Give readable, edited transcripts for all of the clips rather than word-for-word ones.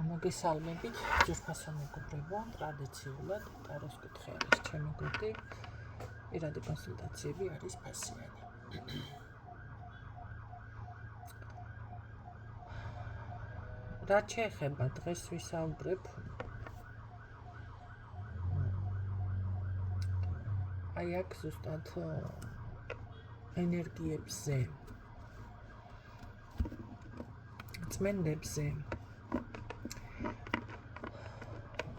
მოგესალმებით, ძვირფასო მეგობრებო, ტრადიციულად ტაროს კუთხე არის ჩემი გუნდი, პირადი კონსულტაციები არის ფასიანი. რაც შეეხება დღეს ვისაუბრებ აი აქ ზუსტად ენერგიებზე, წმენდებზე.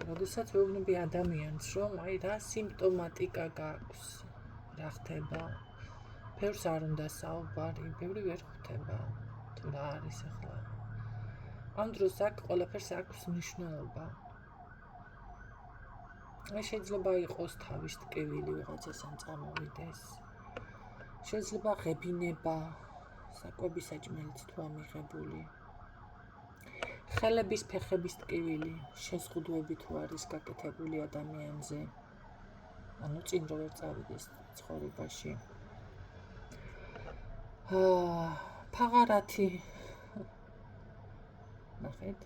როდესაც ვეუბნები ადამიანს, რომ აი რა სიმპტომატიკა გაქვს, რა ხდება, ბევრს არ უნდა საუბარი, ბევრი ვერ ხვდება, თუ რა არის ახლა. ამ დროს აქ ყველაფერს აქვს მნიშვნელობა. აი შეიძლება იყოს თავის ტკივილი ვიღაცასთან წამოვიდეს. შეიძლება ღებინება, საკვები საჭმელიც თუ ამიღებული. ხელების ფეხების ტკივილი, შეზღუდვები თუ არის გაკეთებული ადამიანზე. ანუ წინ რო ვერ წავიდეს ცხოვრებაში. ფაღარათი. ნახეთ.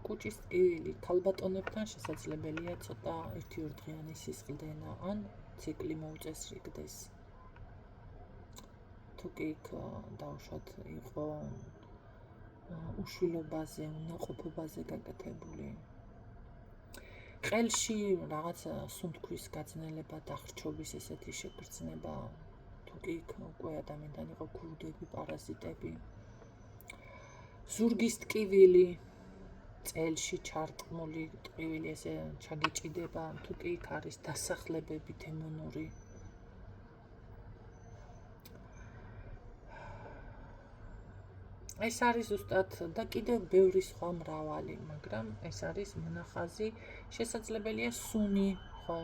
კუჭის ტკივილი ქალბატონებთან შესაძლებელია ცოტა 1-2 დღიანი სისხლდენა ან ციკლი მოუწესრიგდეს. თუ კი დაუშვათ იყო უშვილობაზე, უნაყოფობაზე გაკეთებული. ყელში რაღაც სუნთქვის გაძნელება, დახრჩობის ესეთი შეგრძნება, თუ კი უკვე ადამიანთან იყო ქურდები, პარაზიტები. ზურგის ტკივილი, წელში ჩარტყმული ტკივილი, ესე ჩაგიჭიდება, თუ კი არის დასახლებები დემონური. ეს არის ზუსტად და კიდევ ბევრი სხვა მრავალი, მაგრამ ეს არის მონახაზი, შესაძლებელია სუნი, ხო,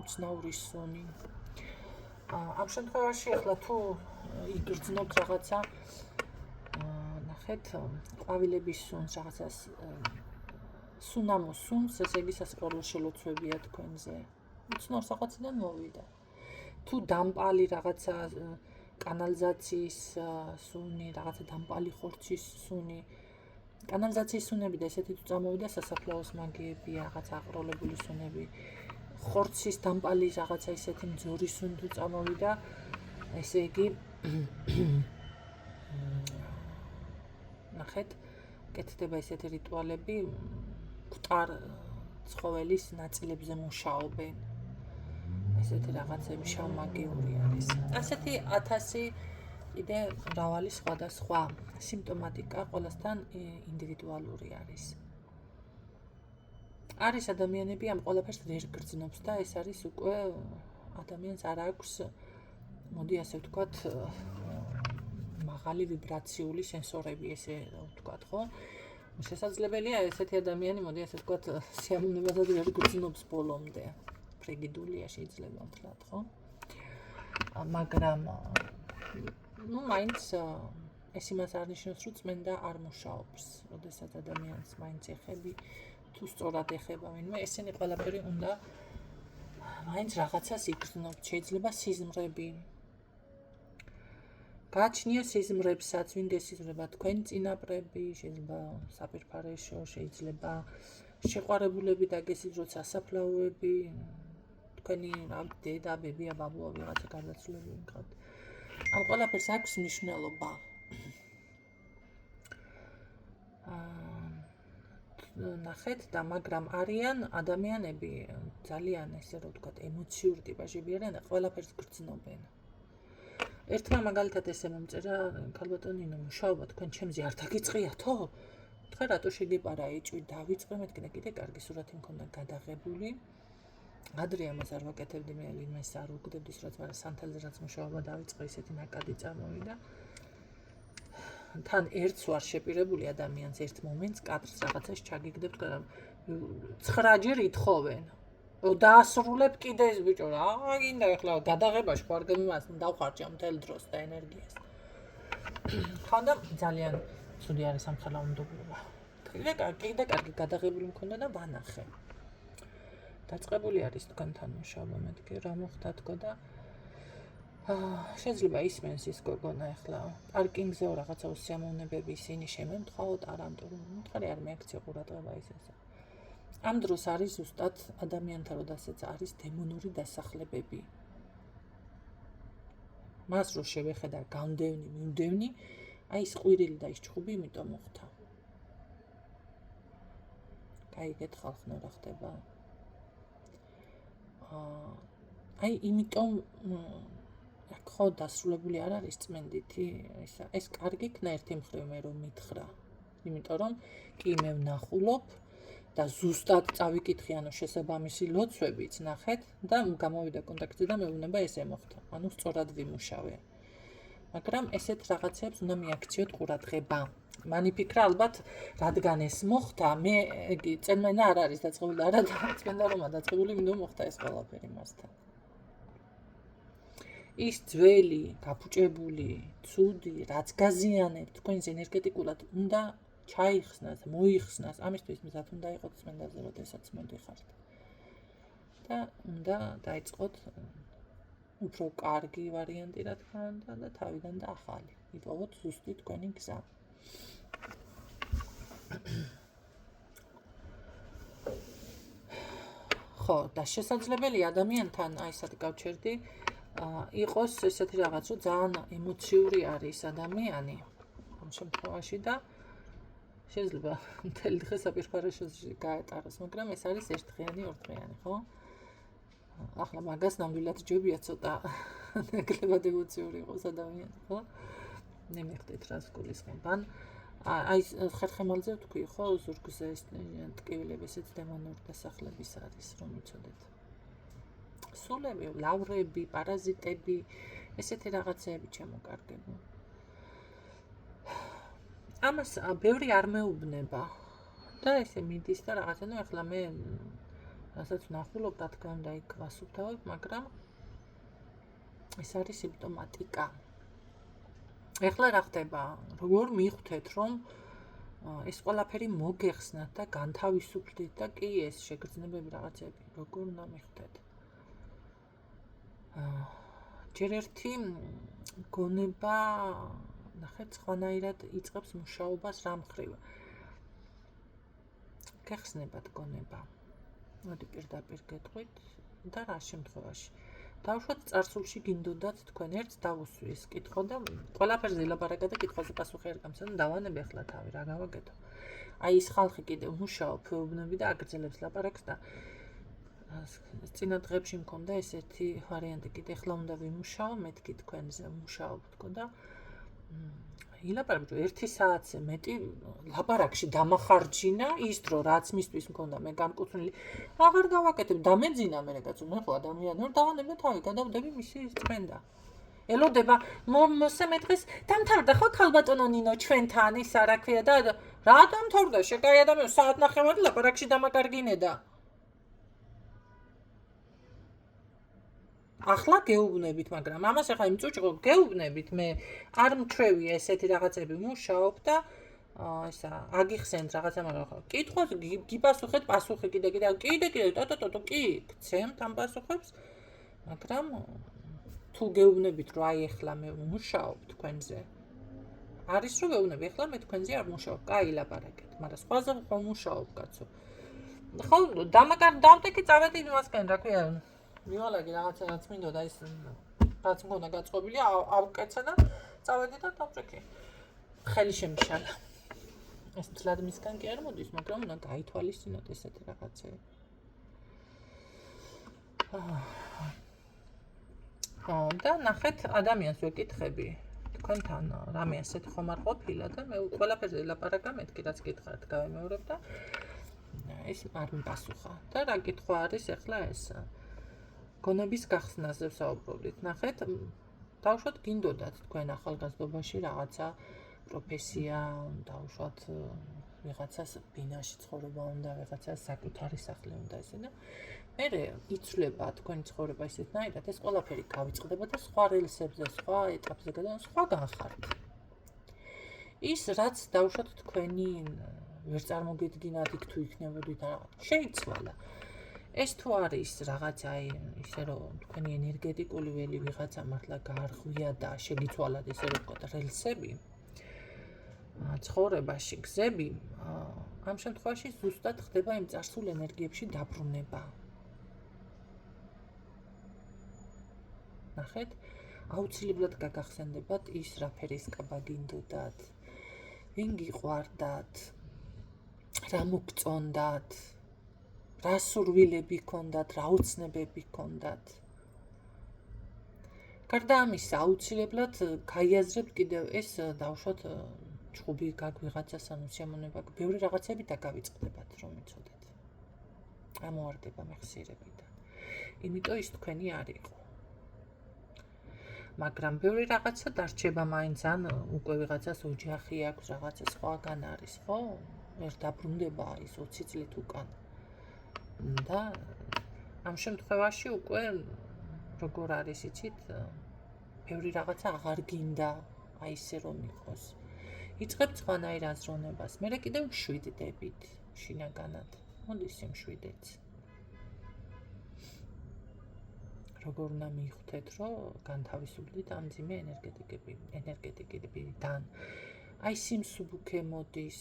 უცნაური სუნი. ამ შემთხვევაში ახლა თუ იგრძნობთ რაღაცა, ნახეთ, ყვავილების სუნს, რაღაცას სუნამოს სუნს, ესე იგი სასიყვარულო შელოცვებია თქვენზე. უცნაურ საყვაციდან მოვიდა. თუ დამპალი რაღაცა კანალიზაციის სუნი, რაღაცა დამპალი ხორცის სუნი. კანალიზაციის სუნები და ესეთი თუ წამოვიდა, სასაფლაოს მაგიებია, რაღაც აყროლებული სუნები. ხორცის დამპალი რაღაცა ისეთი მძორი სუნი თუ წამოვიდა, ესე იგი ნახეთ, კეთდება ესეთი რიტუალები, მკვდარ ცხოველის ნაწილებზე მუშაობენ. ესეთი რაღაცები შავმაგიური არის. ასეთი 1000 კიდე მრავალი სხვადასხვა სიმპტომატიკა ყველასთან ინდივიდუალური არის. არის ადამიანები ამ ყველაფერს ვერ გრძნობს და ეს არის უკვე ადამიანს არ აქვს, მოდი ასე ვთქვათ, მაღალი ვიბრაციული სენსორები, ესე ვთქვათ, ხო? შესაძლებელია ესეთი ადამიანი, მოდი ასე ვთქვათ, სიამოვნებასაც ვერ გრძნობს ბოლომდე. ფრიგიდულია შეიძლება ვთქვათ, ხო? მაგრამ მაინც ეს იმას არ ნიშნავს, რომ წმენდა არ მუშაობს, როდესაც ადამიანს მაინც ეხები თუ სწორად ეხება ვინმე, ესენი ყველაფერი უნდა მაინც რაღაცას იგრძნობს, შეიძლება სიზმრები. გააჩნია სიზმრებსაც, ვინდა სიზმრება თქვენი წინაპრები, შეიძლება საფირფარეშო, შეიძლება შეყვარებულები დაგესიძროთ სასაფლაოები, თქვენი დედა, ბებია, ბაბუა, ვიღაცა გარდაცვლილი ვინყავთ. ამ ყველაფერს აქვს მნიშვნელობა. ნახეთ და მაგრამ არიან ადამიანები ძალიან ესე რომ ვთქვათ, ემოციური ტიპაჟები არიან და ყველაფერს გრძნობენ. ერთმა მაგალითად ესე მომწერა, ქალბატონინო, მუშაობა თქვენ ჩემზე არ დაგიწყიათო? თქვა რატო შეგეპარა ეჭვი დავიწყე, მეთქნა კიდე კარგი სურათი მქონდა გადაღებული. ადრე ამას არ ვაკეთებდი, მე ვინმეს არ უგდებდეს, რაც მაგრამ სანთელზე რაც მუშაობა დავიწყე, ისეთი ნაკადი წამოვიდა. თან ერთს ვარ შეპირებული ადამიანს, ერთ მომენტს კადრს რაღაცას ჩაგიგდებთ, მაგრამ 9-ჯერ ითხოვენ. რომ დაასრულებ კიდე ეს ბიჭო, რა გინდა ახლა გადაღებაში ხარ გემას დავხარჯა მთელ დროს და ენერგიას. ხანდა ძალიან ცუდი არის ამ ხელოვნურობა. კიდე კარგი გადაღებული მქონდა და ვანახე. დაწყებული არის თქვენთან მუშაობა, მეთქი რა მოხდა თქო და შეიძლება ისმენს ის გოგონა ახლა პარკინგზე რაღაცა უსიამოვნებები ისინი შემემთხვაოთ არანდური მხარე არ მეაქცია ყურადღება ისეზე ამ დროს არის ზუსტად ადამიანთა როდესაც არის დემონური დასახლებები მას რო შევეხედა გამდევნი მიმდევნი აი ის ყვირილი და ის ჩხუბი იმიტომ მოხდა გაიგეთ ხალხო რა ხდება აი იმიტომ ხო დასრულებული არ არის წმენდითი ეს კარგი იქნა ერთი მხრივ მე რომ მითხრა იმიტომ რომ კი მე ვნახულობ და ზუსტად წავიკითხე ანუ შესაბამისი ლოცვებიც ნახეთ და გამოვიდა კონტაქტზე და მეუბნება ესე მოხდა ანუ სწორად ვიმუშავე მაგრამ ესეთ რაღაცებს უნდა მიაქციოთ ყურადღება მან იფიქრა ალბათ რადგან ეს მოხდა მე წენმენა არ არის დაწყებული არა წენდა რომა დაწყებული მინდო მოხდა ეს ყველაფერი მასთან ის ძველი, გაფუჭებული, ცუდი, რაც გაზიანებთ თქვენს ენერგეტიკულად უნდა ჩაიხსნას, მოიხსნას, ამისთვის მზად უნდა იყოთ წმენდაზე, როდესაც მოდიხართ. და უნდა დაიწყოთ უფრო კარგი ვარიანტი, რა თქმა უნდა, და თავიდან და ახალი. იპოვოთ ზუსტი თქვენი გზა. ხო, და შესაძლებელი ადამიანთან აი ესეთი გავჩერდი იყოს ესეთი რაღაც, რომ ძალიან ემოციური არის ადამიანი ამ შემთხვევაში და შეიძლება მთელი დღე საპირფარეშოში გაეტაროს, მაგრამ ეს არის ერთდღიანი, ორდღიანი, ხო? ახლა მაგას ნამდვილად ჯობია ცოტა ნაკლებად ემოციური იყოს ადამიანი, ხო? ნემეხტეთ რას გულისხმობ. აი ხერხემალზე ვთქვი, ხო, ზურგზე ეს ტკივილები ესეც დემონური დასახლების არის, რომ იცოდეთ. სულები, ლავრები, პარაზიტები, ესეთი რაღაცეები ჩემოკარგებო. ამას ბევრი არ მეუბნება და ესე მიდის და რაღაცა, ნუ ახლა მე რასაც ვნახულობ, რა თქმა უნდა, იქ ვასუფთავებ, მაგრამ ეს არის სიმპტომატიკა. ეხლა რა ხდება? როგორ მიხვდეთ, რომ ეს ყველაფერი მოგეხსნათ და განთავისუფლდით და კი ეს შეგრძნებები რაღაცები, როგორ უნდა მიხვდეთ? ჯერ ერთი გონება, ნახეთ, სხვანაირად იწყებს მუშაობას რა მხრივ. გეხსნებათ გონება. მოდი პირდაპირ გეტყვით და რა შემთხვევაში. დავუშვათ წარსულში გინდოდათ თქვენ ერთს დავუსვი ეს კითხვა და ყველაფერზე ელაპარაკა და კითხვაზე პასუხი არ გამცემ და დავანებ ახლა თავი რა გავაკეთო. აი ეს ხალხი კიდე მუშაობ ფეუბნები და აგრძელებს ლაპარაკს და წინა დღეებში მქონდა ესეთი ვარიანტი კიდე ახლა უნდა ვიმუშაო მეთქი თქვენზე მუშაობ თქო და ილაპარაკო 1 საათზე მეტი ლაპარაკში დამახარჯინა ის დრო რაც მისთვის მქონდა მე განკუთვნილი აღარ გავაკეთებ დამეძინა მე კაცო მე ხო ადამიანი ვარ დავანებ და თავი გადავდები მისი წმენდა ელოდება მოსემე დღეს დამთავრდა ხო ქალბატონო ნინო ჩვენთან ის რა ქვია და რა დამთავრდა შეკაი ადამიანი საათ ნახევარი ლაპარაკში დამაკარგინე და ახლა გეუბნებით, მაგრამ ამას ახლა იმ წუჭყო გეუბნებით, მე არ მჩვევი ესეთი რაღაცები მუშაობ და ისა აგიხსენთ რაღაცა, მაგრამ კითხოს გიპასუხეთ, პასუხი კიდე ტო კი, გცემთ ამ პასუხებს, მაგრამ თუ გეუბნებით, რომ აი ახლა მე მუშაობ თქვენზე. არის რომ გეუბნები, ახლა მე თქვენზე არ მუშაობ, კაი ლაპარაკეთ, მაგრამ სხვაზე ხო მუშაობ, კაცო. ხო, დავტეკი წავედი იმასკენ, რა ქვია. მივალაგე რაღაცა რაც მინდოდა ის რაც მქონდა გაწყობილი ავკეცე და წავედი და დავჭექი ხელი შემიშალა ეს თლად მისგან კი არ მოდის მაგრამ უნდა გაითვალისწინოთ ესეთი რაღაცები და ნახეთ ადამიანს ვეკითხები თქვენთან რამე ასეთი ხომ არ ყოფილა და მე ყველაფერზე ლაპარაკა მეთქი რაც გითხართ გავემეორებ და ეს არ მიპასუხა და რა კითხვა არის ახლა ეს გონების გახსნაზე ვსაუბრობთ. ნახეთ, დავუშვათ გინდოდათ თქვენ ახალგაზრდობაში რაღაცა პროფესია, დავუშვათ ვიღაცას ბინაში ცხოვრება უნდა, ვიღაცას საკუთარი სახლი უნდა ესე და მე იცვლება თქვენი ცხოვრება ისეთნაირად, ეს ყველაფერი გავიწყდება და სხვა რელსებზე, სხვა ეტაპზე გადავა, სხვაგან ხართ. ის რაც დავუშვათ თქვენი ვერ წარმოგედგინათ იქ თუ იქნებოდით რაღაც შეიცვალა. ეს თუ არის რაღაცა ისე რომ თქვენი ენერგეტიკული ველი ვიღაცა მართლა გაარღვია და შეგიცვალათ ესე რომ ვთქვათ რელსები ცხოვრებაში გზები ამ შემთხვევაში ზუსტად ხდება იმ წარსულ ენერგიებში დაბრუნება. ნახეთ, აუცილებლად გაგახსენდებათ ის რა ფერის კაბა გინდოდათ, ვინ გიყვარდათ, რა მოგწონდათ, რა სურვილები გქონდათ, რა უცნებები გქონდათ. გარდა ამისა, აუცილებლად გაიაზრებთ კიდევ ეს დავუშვათ ჭუბი გაგვიღაცას ანუ სიამონება, ბევრი რაღაცები დაგავიწყდებათ, რომ იცოდეთ. ამოვარდება მეხსიერებიდან. იმიტომ ის თქვენი არ იყო. მაგრამ ბევრი რაღაცა დარჩება მაინც, ან უკვე ვიღაცას ოჯახი აქვს, რაღაცა სხვაგან არის, ხო? ვერ დაბრუნდება ის 20 წლით უკან. და ამ შემთხვევაში უკვე როგორ არის იცით, ბევრი რაღაცა აღარ გინდა, აი ესე რომ იყოს. იწყებთ სხვანაირ აზროვნებას, მერე კიდევ მშვიდდებით შინაგანად. მოდი სიმშვიდეც. როგორ უნდა მიხვდეთ, რომ განთავისუფლდით ამ ძიმე ენერგეტიკებიდან. აი სიმსუბუქე მოდის.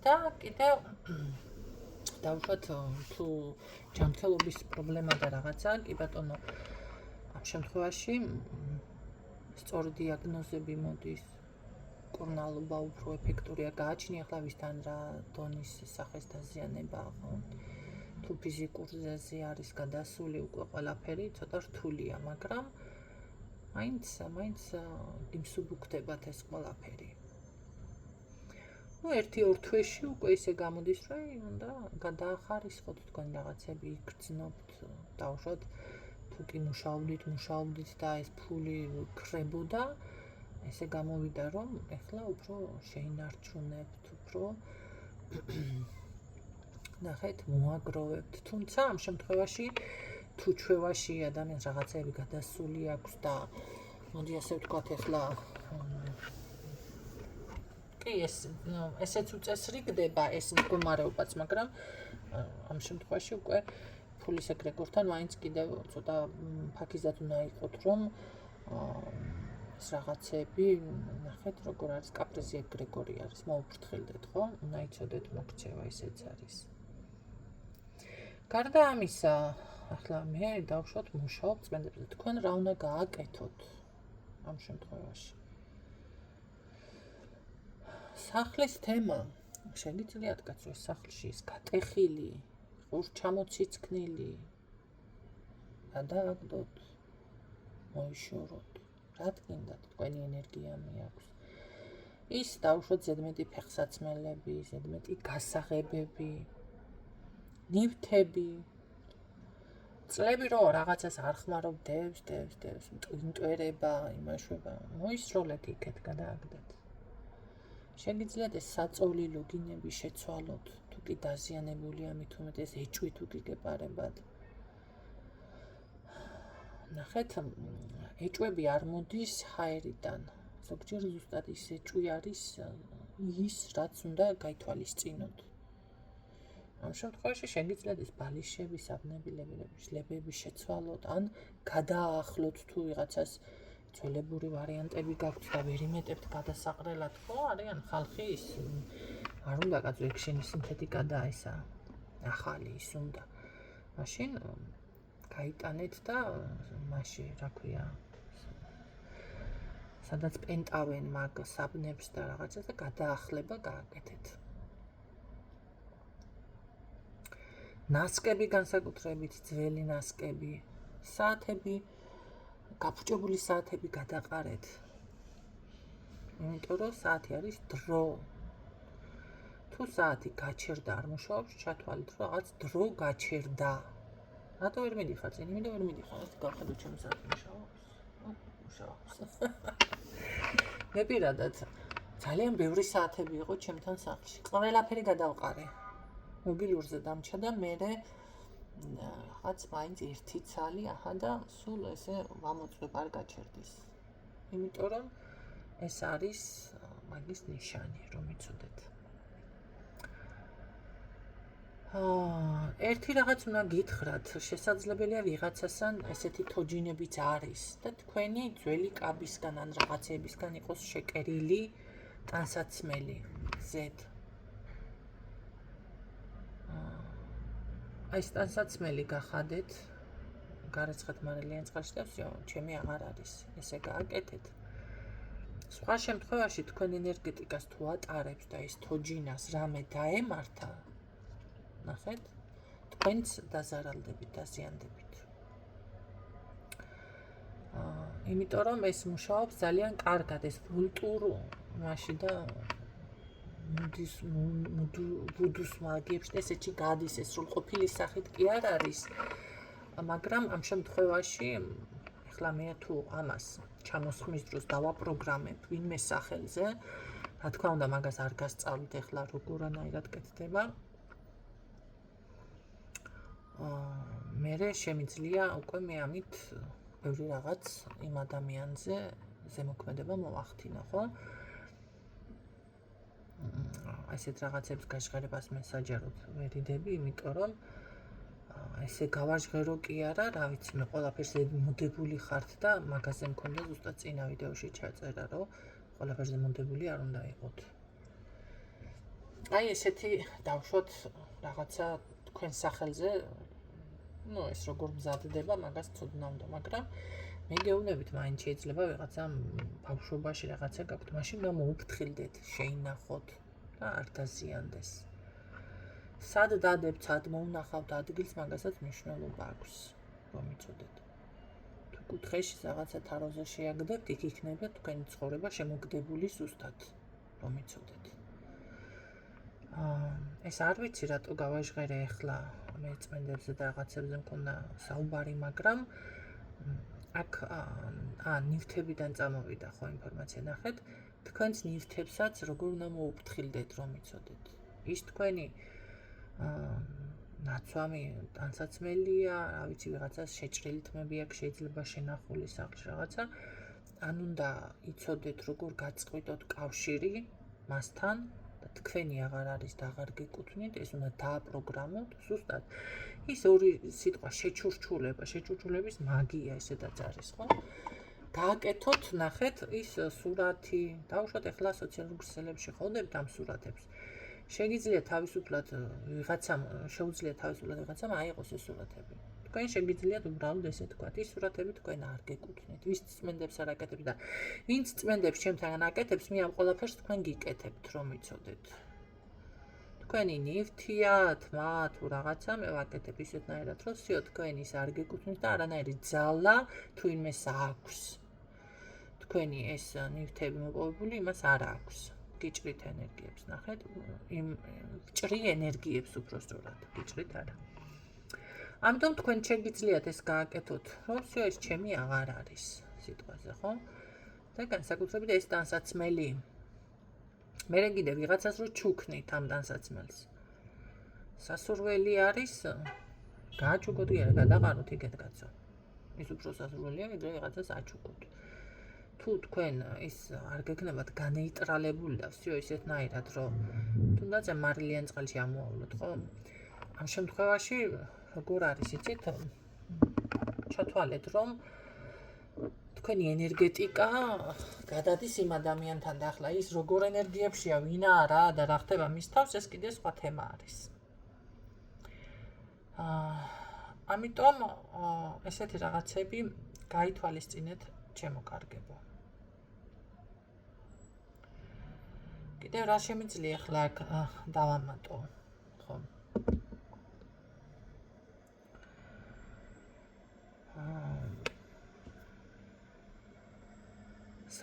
და კიდევ დავუშვათ თუ ჯანმრთელობის პრობლემა და რაღაცა, კი ბატონო, ამ შემთხვევაში სწორი დიაგნოზები მოდის. კურნალობა უფრო ეფექტურია გააჩნია ახლა ვისთან რა დონის სახეს დაზიანება, ხო? თუ ფიზიკურ ზეზე არის გადასული უკვე ყველაფერი, ცოტა რთულია, მაგრამ მაინც იმსუბუქდებათ ეს ყველაფერი. ერთი-ორ თვეში უკვე ისე გამოდის, რომ უნდა გადაახარისხოთ თქვენ რაღაცები, იგრძნობთ, დავუშვათ თუ კი მუშაობდით და ეს ფული ქრებოდა, ესე გამოვიდა, რომ ეხლა უფრო შეინარჩუნებთ, უფრო ნახეთ, მოაგროვებთ. თუმცა ამ შემთხვევაში თუ ჩვევაში ადამიანს რაღაცები გადასული აქვს და მოდი ასე ვთქვათ, ეხლა კი ესეც უწესრიგდება ეს მდგომარეობაც, მაგრამ ამ შემთხვევაში უკვე ფულის ეგრეგორთან მაინც კიდევ ცოტა ფაქიზად უნდა იყოთ, რომ ეს რაღაცები, ნახეთ, როგორ არის კაპრიზი ეგრეგორი არის, მოუფრთხილდეთ, ხო? უნდა იცოდეთ მოქცევა, ისეც არის. გარდა ამისა, ახლა მე დავუშვათ მუშაობ წმენდებზე, თქვენ რა უნდა გააკეთოთ ამ შემთხვევაში? სახლის თემა, შეგიძლიათ კაცო ეს სახლში ის გატეხილი, ყურჩამოციცქნილი, გადააგდოთ, მოიშოროთ, რა გინდათ, თქვენი ენერგია მეაქვს. ის დავუშვათ ზედმეტი ფეხსაცმელები, ზედმეტი გასაღებები, ნივთები, წლები რო რაღაცას არ ხმარობ, დევს, მტვერება, იმაშვება, მოისროლეთ იქეთ, გადააგდეთ. შეგიძლიათ ეს საწოლი ლოგინები შეცვალოთ, თუ კი დაზიანებულია, მით უმეტეს ეჭვი თუ კი გეპარებათ. ნახეთ, ეჭვები არ მოდის ჰაერიდან. ზოგჯერ ზუსტად ის ეჭვი არის ის, რაც უნდა გაითვალისწინოთ. ამ შემთხვევაში შეგიძლიათ ეს ბალიშები, საბნებილებები შეცვალოთ, ან გადაახლოთ თუ ვიღაცას ძველებური ვარიანტები გაქვთ და ვერ იმეტებთ გადასაყრელად, ხო? არიან ხალხი ის არ უნდა კაცო ექშენი სინთეტიკა და ისა ახალი ის უნდა. მაშინ გაიტანეთ და მაშინ, რა ქვია, სადაც პენტავენ მაგ საბნებს და რაღაცას და გადაახლება გააკეთეთ. ნასკები განსაკუთრებით, ძველი ნასკები, საათები, გაფუჭებული საათები გადაყარეთ. იმიტომ რომ საათი არის დრო. თუ საათი გაჩერდა არ მუშაობს, ჩათვალეთ რომ რაღაც დრო გაჩერდა. რატო ვერ მიდიხარ წინ? იმიტომ ვერ მიდიხარ, ეს გავხედო ჩემს საათი მუშაობს. მე პირადად ძალიან ბევრი საათები იყო ჩემთან სახლში. ყველაფერი გადავყარე. მობილურზე დამჩა და მე რაღაც მაინც ერთი ცალი აჰა და სულ ესე ვამოწვევ არ გაჩერდის. იმიტომ რომ ეს არის მაგის ნიშანი, რომ იცოდეთ. ერთი რაღაც უნდა გითხრათ, შესაძლებელია ვიღაცასთან ესეთი თოჯინებიც არის და თქვენი ძველი კაბისგან ან რაღაცეებისგან იყოს შეკერილი ტანსაცმელი ზედ. აი ეს ტანსაცმელი გახადეთ, გარეცხეთ მარილიან წყალში და всё, ჩემი აღარ არის. ესე გააკეთეთ. სხვა შემთხვევაში თქვენ ენერგეტიკას თუ ატარებთ და ის თოჯინას რამე დაემართა, ნახეთ, თქვენც დაზარალდებით, დაზიანდებით. იმიტომ რომ ეს მუშაობს ძალიან კარგად, ეს ვულტურ მაშინ და ბუდუს მაგიებს და ესეთი გადის, ეს სრულყოფილი სახით კი არ არის, მაგრამ ამ შემთხვევაში ახლა მე თუ ამას ჩამოსხმის დროს დავაპროგრამებ ვინმე სახელზე, რა თქმა უნდა მაგას არ გასწავლით ახლა როგორანაირად კეთდება. მერე შემიძლია უკვე მე ამით ბევრი რაღაც იმ ადამიანზე ზემოქმედება მოვახდინო, ხო? ესეთ რაღაცებს გაჟღერებას მე საჯაროდ ვერ იდები, იმიტომ რომ ესე გავაჟღერო კი არა, რა ვიცი, მე ყველაფერზე მოდებული ხართ და მაგაზე მქონდა ზუსტად წინა ვიდეოში ჩაწერა, რომ ყველაფერზე მოდებული არ უნდა იყოთ. აი ესეთი დავშვათ რაღაცა თქვენ სახელზე, ეს როგორ მზადდება, მაგას ცოდნა უნდა, მაგრამ მე გეუბნებით, მაინც შეიძლება ვიღაცა ბავშვობაში რაღაცა გაქვთ, მაშინ უნდა მოუფრთხილდეთ, შეინახოთ და არ დაზიანდეს. სად დადებთ, სად მოუნახავთ ადგილს, მაგასაც მნიშვნელობა აქვს, რომ იცოდეთ. თუ კუთხეში რაღაცა თაროზე შეაგდებთ, იქ იქნება თქვენი ცხოვრება შემოგდებული ზუსტად, რომ იცოდეთ. ეს არ ვიცი, რატო გავაჟღერე ახლა მე წმენდებზე და რაღაცებზე მქონდა საუბარი, მაგრამ აქ ნივთებიდან წამოვიდა ხო ინფორმაცია, ნახეთ, თქვენს ნივთებსაც როგორ უნდა მოუფრთხილდეთ, რომ იცოდეთ. ის თქვენი ნაცვამი ტანსაცმელია, რა ვიცი, ვიღაცას შეჭრილი თმები აქვს, შეიძლება შენახული სახლში რაღაცა, ან უნდა იცოდეთ, როგორ გაწყვითოთ კავშირი მასთან და თქვენი აღარ არის და აღარ გეკუთვნით, ეს უნდა დააპროგრამოთ, ზუსტად. ის ორი სიტყვა შეჩურჩულების მაგია ესედაც არის, ხო? გააკეთოთ, ნახეთ, ის სურათი, დავუშვათ ახლა სოციალურ ქსელებში ხოვდებით ამ სურათებს. შეუძლია თავისუფლად ვიღაცამ აიღოს ეს სურათები. თქვენ შეგიძლიათ უბრალოდ ესე თქვათ, ის სურათები თქვენ არ გეკუთვნით, ვის წმენდებს არ აკეთებთ და ვინც წმენდებს ჩემთან აკეთებს, მე ამ ყველაფერს თქვენ გიკეთებთ, რომ იცოდეთ. თქვენი ნივთია, თმა თუ რაღაცა მე ვაკეთებ ისეთნაირად, რომ всё თქვენ ის არ გეკუთვნით და არანაირი ძალა თუ იმეს აქვს. თქვენი ეს ნივთები მოპოვებული იმას არ აქვს. გიჭრით ენერგიებს, ნახეთ, იმ ჭრი ენერგიებს უბრალოდ გიჭრით არა. ამიტომ თქვენ შეგიძლიათ ეს გააკეთოთ, რომ всё ეს ჩემი აღარ არის სიტყვაზე, ხო? და განსაკუთრებით ეს ტანსაცმელი. მერე კიდე ვიღაცას რო ჩუქნით ამ ტანსაცმელს. სასურველი არის, გააჩუქოთ კი არა, გადაყაროთ იქეთ კაცო. ის უფრო სასურველია, ვიდრე ვიღაცას აჩუქოთ. თუ თქვენ ის არ გეკნებათ განეიტრალებული და всё ისეთნაირად, რომ თუნდაც მარილიან წყალში ამოავლოთ, ხო? ამ შემთხვევაში როგორ არის, იცით? ჩათვალეთ, რომ თქვენი ენერგეტიკა გადადის იმ ადამიანთან და ახლა ის როგორ ენერგიებშია, ვინ არა და რა ხდება მის თავს, ეს კიდე სხვა თემა არის. ამიტომ ესეთი რაღაცები გაითვალისწინეთ ჩემო კარგებო. კიდევ რა შემიძლია ახლა აქ დავამატო, ხო?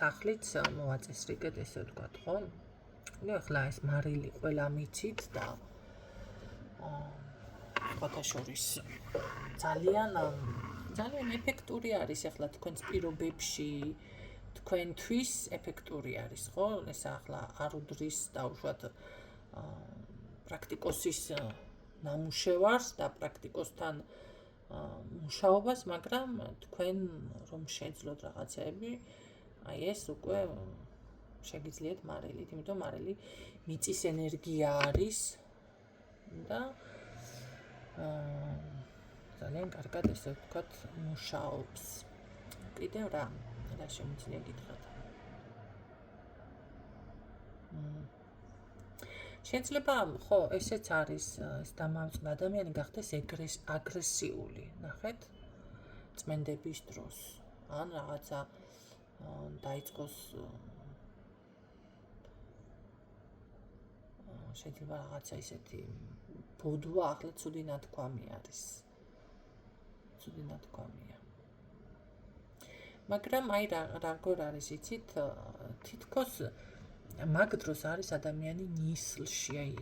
სახლიც მოვაწესრიგეთ, ესე ვთქვათ, ხო? ნუ ახლა ეს მარილი ყველა მიცით და სხვათა შორის ძალიან ეფექტური არის ახლა თქვენს პირობებში, თქვენთვის ეფექტური არის, ხო? ეს ახლა არ უდრის დაუშვათ პრაქტიკოსის ნამუშევარს და პრაქტიკოსთან მუშაობას, მაგრამ თქვენ რომ შეძლოთ რაღაცები, აი ეს უკვე შეგიძლიათ მარილით, იმიტომ მარილი მიწის ენერგია არის და ძალიან კარგად ესე ვთქვათ მუშაობს. კიდევ რა შემიძლია გითხრათ? შეიძლება ხო ესეც არის ეს დამავიწყდა ადამიანი გახდეს აგრესიული, ნახეთ? წმენდების დროს ან რაღაცა დაიწყოს შეიძლება რაღაცა ისეთი ბოდვა ახლა ცუდი ნათქვამი არის. ცუდი ნათქვამია. მაგრამ აი როგორ არის იცით თითქოს მაგ დროს არის ადამიანი ნისლში, აი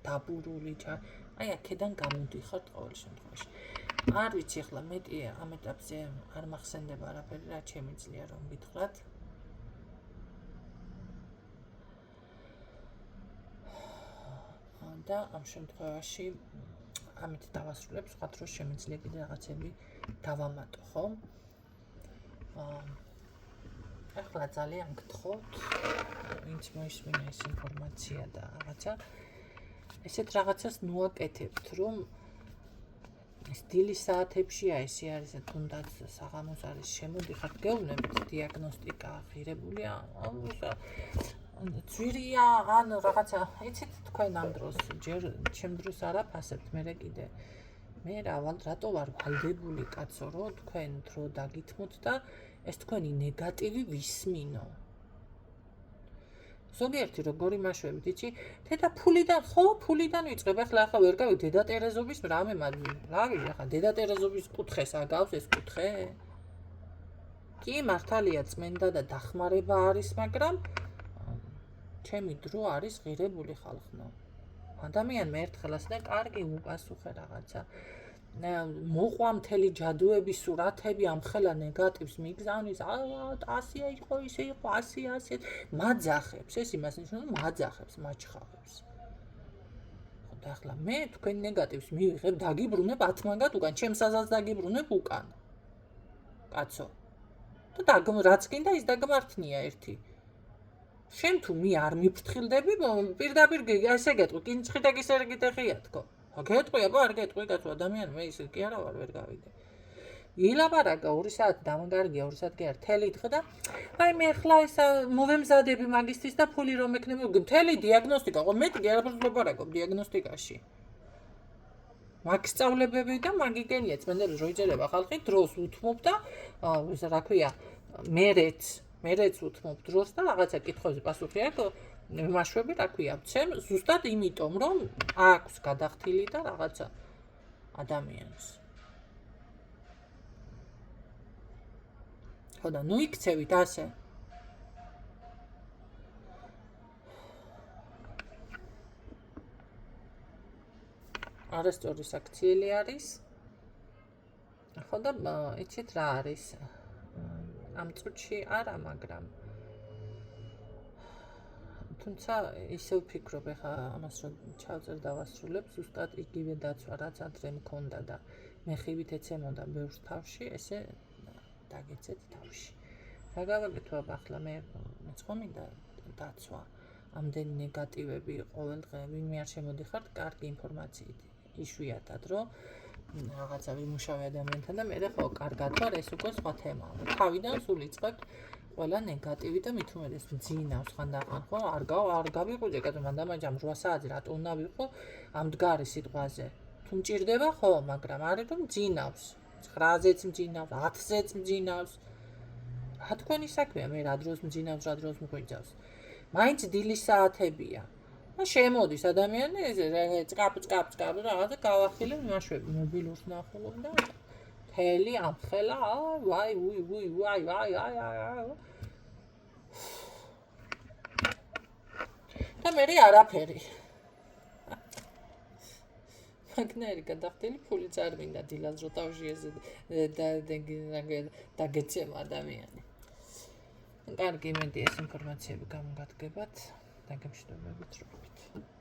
დაბურული, აი აქედან გამოდიხართ ყოველ შემთხვევაში. არ ვიცი ახლა მეტი ამ ეტაპზე არ მახსენდება არაფერი, რა შემიძლია რომ გითხრათ. და ამ შემთხვევაში ამით დავასრულებ, სხვა დროს შემიძლია კიდე რაღაცები დავამატო, ხო? ახლა ძალიან გთხოვთ, ვინც მოისმინა ეს ინფორმაცია და რაღაცა ესეთ რაღაცას ნუაკეთებთ, რომ ეს დილის საათებში ესე არის თუნდაც საღამოს არის შემოდიხართ, გეუბნებით დიაგნოსტიკა ღირებულია, ძვირია ან რაღაცა, იცით თქვენ ამ დროს ჯერ ჩემ დროს არაფასებთ, მე რატო ვარ ვალდებული კაცო, რომ თქვენ დრო დაგითმოთ და ეს თქვენი ნეგატივი ვისმინო. ზოგიერთი როგორი მაშვებით, იცი, დედა ფულიდან ვიწყებ, ახლა ვერ გავი დედა ტერეზობის რამე, რა ვიცი, ახლა დედა ტერეზობის კუთხეს აგავს ეს კუთხე? კი, მართალია წმენდა და დახმარება არის, მაგრამ ჩემი დრო არის ღირებული ხალხო. ადამიანმა ერთხელ ასე და კარგი უპასუხე რაღაცა. მოყვა მთელი ჯადოების სურათები ამხელა ნეგატივს მიგზავნის, 100-ია იყო, ისე იყო, 100 მაძახებს, ეს იმას ნიშნავს, მაძახებს, მაჩხავებს. ხო და ახლა მე თქვენ ნეგატივს მივიღებ, დაგიბრუნებ 10 მაგათ უკან, ჩემს აზრს დაგიბრუნებ უკან. კაცო. და რაც გინდა ის დაგმართნია ერთი. შენ თუ არ მიფრთხილდები, პირდაპირ ესე გეტყვი, კინჭი და გისერგიდეხია თქო. გეტყვი, აბა არ გეტყვი, კაცო, ადამიანი, მე ისე კი არა ვარ, ვერ გავიგე. ილაპარაკა 2 საათი დამანგარგია, 2 საათი არ თელი დღე და აი მე ახლა ეს მოვემზადები მაგისტრის და ფული რომ ექნება, მთელი დიაგნოსტიკა, ხო მეტი კი არაფერს ვლაპარაკობ დიაგნოსტიკაში. მაგ სწავლებები და მაგიგენია წმენდები რო იწერება ხალხი, დროს უთმობ და რა ქვია, მერეც უთმობ დროს და რაღაცა კითხვებზე პასუხი აქვს, მაშვები რა ქვია, ვცემ ზუსტად იმიტომ, რომ აქვს გადახდილი და რაღაცა ადამიანს. ხო და ნუ იქცევით ასე. არასწორი საქციელი არის. ხო და იცით რა არის? ამ წუთში არა, მაგრამ თუმცა ისე ვფიქრობ, ეხა ამას რომ ჩავწერ დავასრულებ, ზუსტად იგივე დაცვა, რაც ადრე მქონდა და მე ხივით ეცემოდა ბევრს თავში, ესე დაგეცეთ თავში. რა გავაკეთო ახლა მე მეწყომინდა დაცვა, ამდენი ნეგატივები ყოველ დღე, ვინმე არ შემოდიხართ, კარგი ინფორმაციით. იშვიათად, რომ რაღაცა ვიმუშავე ადამიანთან და მე ხო კარგად ვარ, ეს უკვე სხვა თემაა. თავიდან სულ იწყებთ ყველა ნეგატივი და მით უმეტეს მძინავს ხანდახან, ხო? არ გავიყვიძე, კაცო, მანდამაჯამ 8 საათი რატო უნდა ვიყო ამ მდგარი სიტყვაზე. თუ მჭირდება, ხო, მაგრამ არის რომ მძინავს. 9-ზეც მძინავს, 10-ზეც მძინავს. რა თქვენი საქმეა, მე რა დროს მძინავს, რა დროს მღვიძავს. მაინც დილის საათებია. და შემოდის ადამიანი, წკაპ რაღაცა გავახილებ, მაშვები მობილურს ნახულობ და თელი ამხელა, ვაი, და მე არაფერი. მაგნაირი გადახდილი ფულიც არ მინდა დილას რო თავში ეს დაგეცემა ადამიანი. კარგი, იმედი ეს ინფორმაციები გამოგადგებათ. დაგემშვიდობებით.